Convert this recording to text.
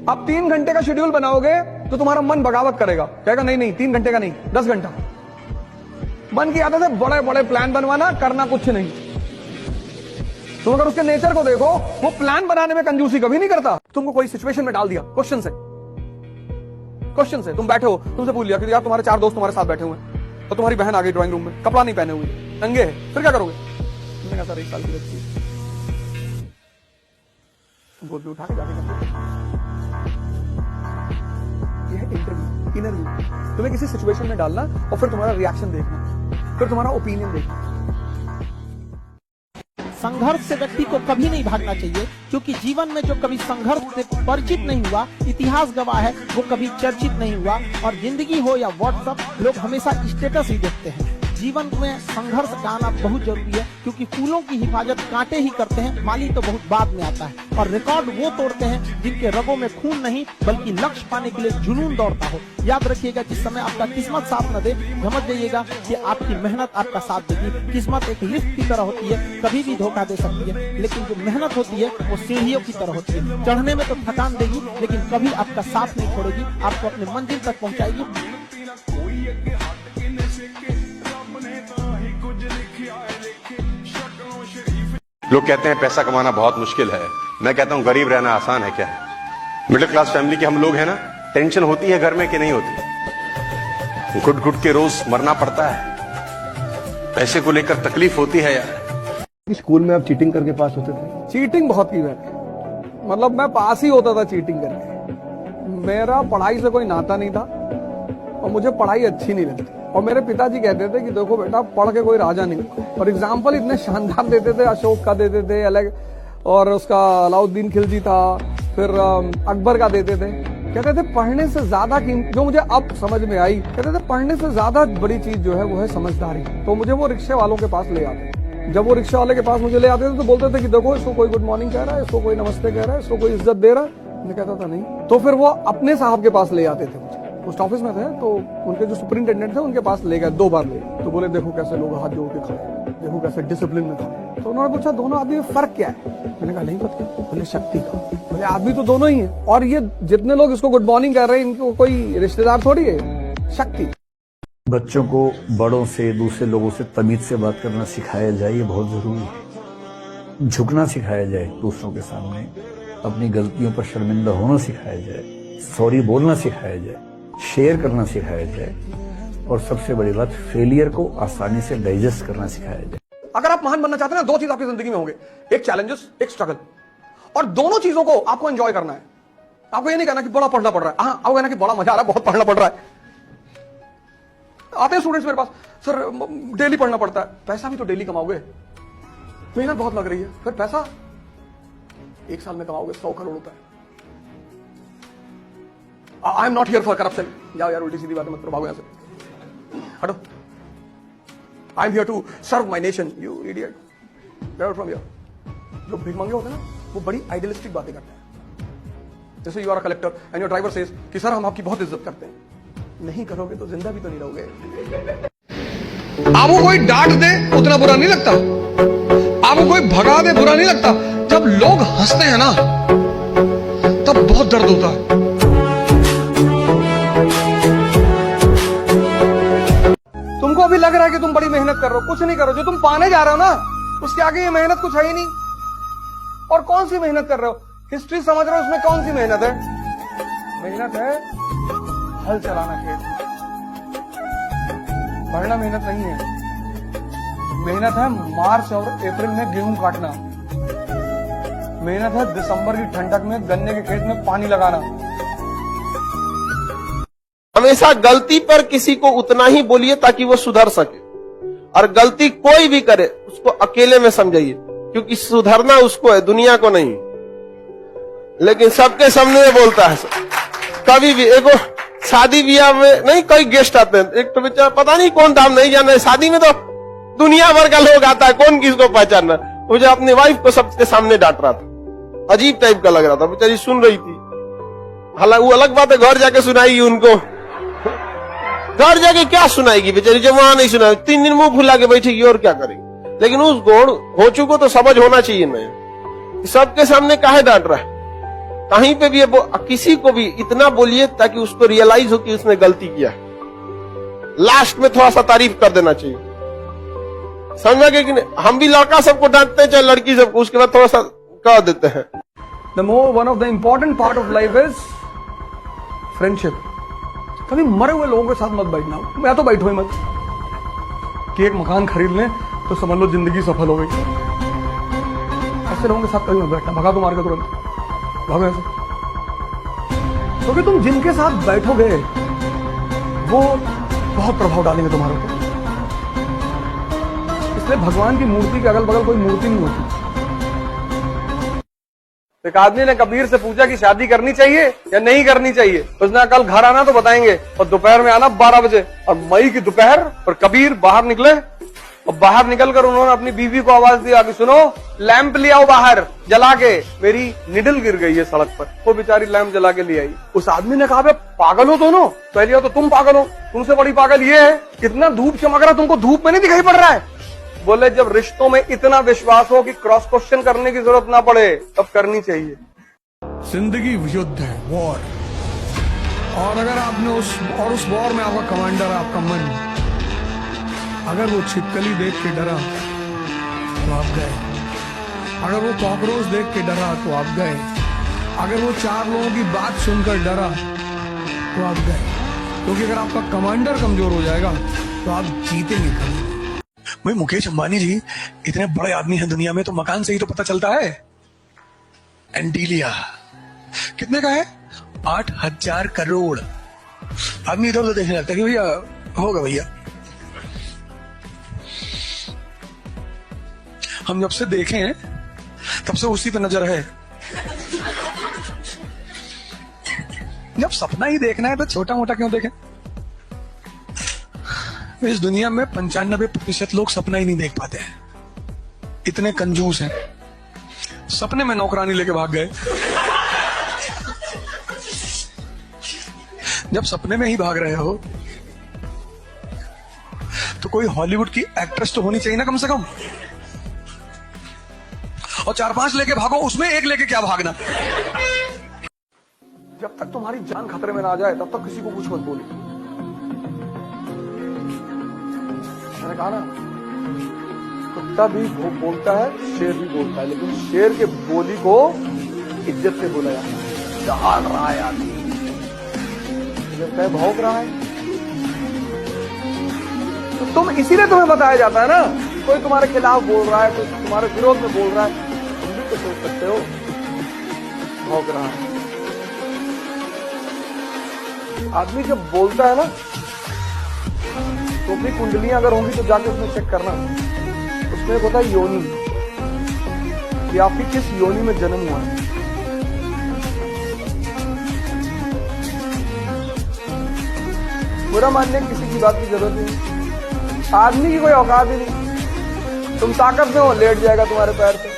आप 3 घंटे का शेड्यूल बनाओगे तो तुम्हारा मन बगावत करेगा, कहेगा नहीं नहीं 3 घंटे का नहीं 10 घंटा। मन की आदत है बड़े बड़े प्लान बनवाना, करना कुछ नहीं। तुम अगर उसके नेचर को देखो, वो प्लान बनाने में कंजूसी कभी नहीं करता। तुमको कोई सिचुएशन में डाल दिया, क्वेश्चन से तुम बैठे हो, तुमसे पूछ लिया कि यार तुम्हारे 4 दोस्त तुम्हारे साथ बैठे हुए हैं और तुम्हारी बहन आ गई ड्राइंग रूम में, कपड़ा नहीं पहने हुए, नंगे है, फिर क्या करोगे? तुमने कहा सर 1 साल की बच्ची गोद में उठा के जाके ये है इंटरव्यू, इंटरव्यू। तुम्हें किसी सिचुएशन में डालना और फिर तुम्हारा रिएक्शन देखना, फिर तुम्हारा ओपिनियन देखना। संघर्ष से व्यक्ति को कभी नहीं भागना चाहिए, क्योंकि जीवन में जो कभी संघर्ष से परिचित नहीं हुआ, इतिहास गवाह है, वो कभी चर्चित नहीं हुआ। और जिंदगी हो या व्हाट्सएप, लोग हमेशा स्टेटस ही देखते हैं। जीवन में संघर्ष का आना बहुत जरूरी है, क्योंकि फूलों की हिफाजत कांटे ही करते हैं, माली तो बहुत बाद में आता है। और रिकॉर्ड वो तोड़ते हैं जिनके रगों में खून नहीं बल्कि लक्ष्य पाने के लिए जुनून दौड़ता हो। याद रखिएगा, जिस समय आपका किस्मत साथ न दे, समझ जाइएगा कि आपकी मेहनत आपका साथ देगी। किस्मत एक लिफ्ट की तरह होती है, कभी भी धोखा दे सकती है, लेकिन जो मेहनत होती है वो सीढ़ियों की तरह होती है। चढ़ने में तो थकान देगी, लेकिन कभी आपका साथ नहीं छोड़ेगी, आपको अपने मंजिल तक पहुंचाएगी। लोग कहते हैं पैसा कमाना बहुत मुश्किल है, मैं कहता हूं गरीब रहना आसान है। क्या है? मिडिल क्लास फैमिली के हम लोग हैं ना, टेंशन होती है घर में कि नहीं होती? घुट घुट के रोज मरना पड़ता है, पैसे को लेकर तकलीफ होती है यार। स्कूल में आप चीटिंग करके पास होते थे? चीटिंग बहुत की मैंने, मतलब मैं पास ही होता था चीटिंग करके। मेरा पढ़ाई से कोई नाता नहीं था और मुझे पढ़ाई अच्छी नहीं लगती। और मेरे पिताजी कहते थे कि देखो बेटा, पढ़ के कोई राजा नहीं। और एग्जाम्पल इतने शानदार देते थे, अशोक का देते थे अलग, और उसका अलाउद्दीन खिलजी था, फिर अकबर का देते थे। कहते थे पढ़ने से ज्यादा जो मुझे अब समझ में आई, कहते थे पढ़ने से ज्यादा बड़ी चीज जो है वो है समझदारी। तो मुझे वो रिक्शे वालों के पास ले आते। जब वो रिक्शा वाले के पास मुझे ले आते थे तो बोलते थे कि देखो इसको कोई गुड मॉर्निंग कह रहा है, इसको कोई नमस्ते कह रहा है, इसको कोई इज्जत दे रहा है। मैं कहता था नहीं। तो फिर वो अपने साहब के पास ले आते थे मुझे, पोस्ट ऑफिस में थे, तो उनके जो सुपरिंटेंडेंट थे उनके पास ले गए, 2 बार ले गए। तो बोले देखो कैसे लोग हाथ जोड़ के खड़े, देखो कैसे डिसिप्लिन में खड़े। तो उन्होंने पूछा दोनों आदमी में फर्क क्या है? मैंने कहा नहीं पता। बोले शक्ति का। बोले आदमी तो दोनों ही है, और ये जितने लोग इसको गुड मॉर्निंग कर रहे हैं इनको कोई रिश्तेदार थोड़ी है, शक्ति। बच्चों को बड़ों से, दूसरे लोगों से तमीज से बात करना सिखाया जाए, ये बहुत जरूरी है। झुकना सिखाया जाए दूसरों के सामने, अपनी गलतियों पर शर्मिंदा होना सिखाया जाए, सॉरी बोलना सिखाया जाए, शेयर करना सिखाया जाए, और सबसे बड़ी बात फेलियर को आसानी से डाइजेस्ट करना सिखाया जाए। अगर आप महान बनना चाहते हैं ना, 2 चीज आपकी जिंदगी में होंगे, एक चैलेंजेस, एक स्ट्रगल। और दोनों चीजों को आपको एंजॉय करना है। आपको ये नहीं कहना कि बड़ा पढ़ना पड़ रहा है, हाँ आपको कहना कि बड़ा मजा आ रहा है, बहुत पढ़ना पड़ रहा है। आते हैं स्टूडेंट्स मेरे पास, सर डेली पढ़ना पड़ता है। पैसा भी तो डेली कमाओगे, मेहनत बहुत लग रही है, फिर पैसा 1 साल में कमाओगे 100 करोड़ रुपए। I am not here for corruption. जाओ यार, उल्टी सीधी बातें मत करो, भागो यहां से, हटो। I am here to serve my nation, you idiot, get out from here. जो भीख मांगे होते हैं ना, वो बड़ी आइडियलिस्टिक बातें करते हैं। जैसे you are a collector and your driver says कि सर हम आपकी बहुत इज्जत करते हैं। नहीं करोगे तो जिंदा भी तो नहीं रहोगे। आपको कोई डांट दे उतना बुरा नहीं लगता, आपको कोई भगा दे बुरा नहीं लगता। जब लोग हंसते हैं ना, तब बहुत दर्द होता है। तुमको अभी लग रहा है कि तुम बड़ी मेहनत कर रहे हो, कुछ नहीं करो। जो तुम पाने जा रहे हो ना, उसके आगे ये मेहनत कुछ है ही नहीं। और कौन सी मेहनत कर रहे हो? हिस्ट्री समझ रहे हो, उसमें कौन सी मेहनत है? मेहनत है हल चलाना खेत में, पढ़ना मेहनत नहीं है। मेहनत है मार्च और अप्रैल में गेहूं काटना, मेहनत है दिसंबर की ठंडक में गन्ने के खेत में पानी लगाना। हमेशा गलती पर किसी को उतना ही बोलिए ताकि वो सुधर सके, और गलती कोई भी करे उसको अकेले में समझिए, क्योंकि सुधरना उसको है, दुनिया को नहीं। लेकिन सबके सामने बोलता है, कभी भी एगो शादी ब्याह में नहीं, कोई गेस्ट आते हैं, एक तो बेचारा पता नहीं कौन नाम नहीं जाना है, शादी में तो दुनिया भर का लोग आता है, कौन किसको पहचानना। मुझे अपनी वाइफ को सबके सामने डांट रहा था, अजीब टाइप का लग रहा था, बेचारी सुन रही थी। हालांकि वो अलग बात है, घर जाके सुनाएगी उनको, घर जाके क्या सुनाएगी बेचारी, जब वहां नहीं सुना 3 दिन मुंह फुला के बैठेगी और क्या करेगी। लेकिन उस गुण हो चुको तो समझ होना चाहिए, नहीं सबके सामने काहे डांट रहा है। कहीं पे भी किसी को भी इतना बोलिए ताकि उसको रियलाइज हो कि उसने गलती किया है। लास्ट में थोड़ा सा तारीफ कर देना चाहिए, समझा कि नहीं? हम भी लड़का सबको डांटते हैं चाहे लड़की सबको, उसके बाद थोड़ा सा कह देते हैं। One of the important part of life is friendship. कभी मरे हुए लोगों के साथ मत बैठना, मैं तो बैठो ही मत। कि एक मकान खरीद लें तो समझ लो जिंदगी सफल हो गई। ऐसे लोगों के साथ कभी मत बैठना, भगा तो मार के तुरंत भागो ऐसे। क्योंकि तुम जिनके साथ बैठोगे वो बहुत प्रभाव डालेंगे तुम्हारे ऊपर। इसलिए भगवान की मूर्ति के अगल बगल कोई मूर्ति नहीं होती। एक आदमी ने कबीर से पूछा कि शादी करनी चाहिए या नहीं करनी चाहिए। उसने कल घर आना तो बताएंगे और दोपहर में आना 12 बजे। और मई की दोपहर और कबीर बाहर निकले और बाहर निकलकर उन्होंने अपनी बीवी को आवाज दिया कि सुनो लैंप ले आओ बाहर जला के, मेरी निडल गिर गई है सड़क पर। वो बेचारी लैंप जला के ले आई। उस आदमी ने कहा पागल हो दोनों, पहले तो तुम पागल हो, तुमसे बड़ी पागल ये है कितना धूप चमक रहा, तुमको धूप में नहीं दिखाई पड़ रहा है। बोले जब रिश्तों में इतना विश्वास हो कि क्रॉस क्वेश्चन करने की जरूरत ना पड़े तब करनी चाहिए। जिंदगी युद्ध है, वॉर। और अगर आपने उस वॉर में आपका कमांडर, आपका मन, अगर वो छिपकली देख के डरा तो आप गए। अगर वो कॉकरोच देख के डरा तो आप गए। अगर वो 4 लोगों की बात सुनकर डरा तो आप गए। क्योंकि अगर आपका कमांडर कमजोर हो जाएगा तो आप जीतेंगे कभी। भाई मुकेश अंबानी जी इतने बड़े आदमी हैं दुनिया में, तो मकान से ही तो पता चलता है। एंटीलिया कितने का है? 8,000 करोड़। आदमी इधर उधर देखने लगता है कि भैया होगा भैया। हम जब से देखे हैं तब से उसी पे नजर है। जब सपना ही देखना है तो छोटा मोटा क्यों देखें? इस दुनिया में 95% लोग सपना ही नहीं देख पाते हैं, इतने कंजूस हैं। सपने में नौकरानी लेके भाग गए। जब सपने में ही भाग रहे हो तो कोई हॉलीवुड की एक्ट्रेस तो होनी चाहिए ना कम से कम। और 4-5 लेके भागो, उसमें एक लेके क्या भागना। जब तक तुम्हारी जान खतरे में ना आ जाए तब तक किसी को कुछ मत बोलो। मैंने कहा ना, कुत्ता भी बोलता है, शेर भी बोलता है, लेकिन शेर के बोली को इज्जत से बोला जाता है। दहाड़ रहा है आदमी, जब कहे भौंक रहा है तो तुम इसीलिए तुम्हें बताया जाता है ना। कोई तुम्हारे खिलाफ बोल रहा है, कोई तुम्हारे विरोध में बोल रहा है, तुम भी तो सोच सकते हो भौंक रहा है। आदमी जब बोलता है ना तो अपनी कुंडलियां अगर होंगी तो जाके उसमें चेक करना। उसमें एक होता है योनि, कि आपकी किस योनि में जन्म हुआ है। बुरा मानने की किसी की बात की जरूरत नहीं, आदमी की कोई औकात ही नहीं। तुम ताकत में हो, लेट जाएगा तुम्हारे पैर पे।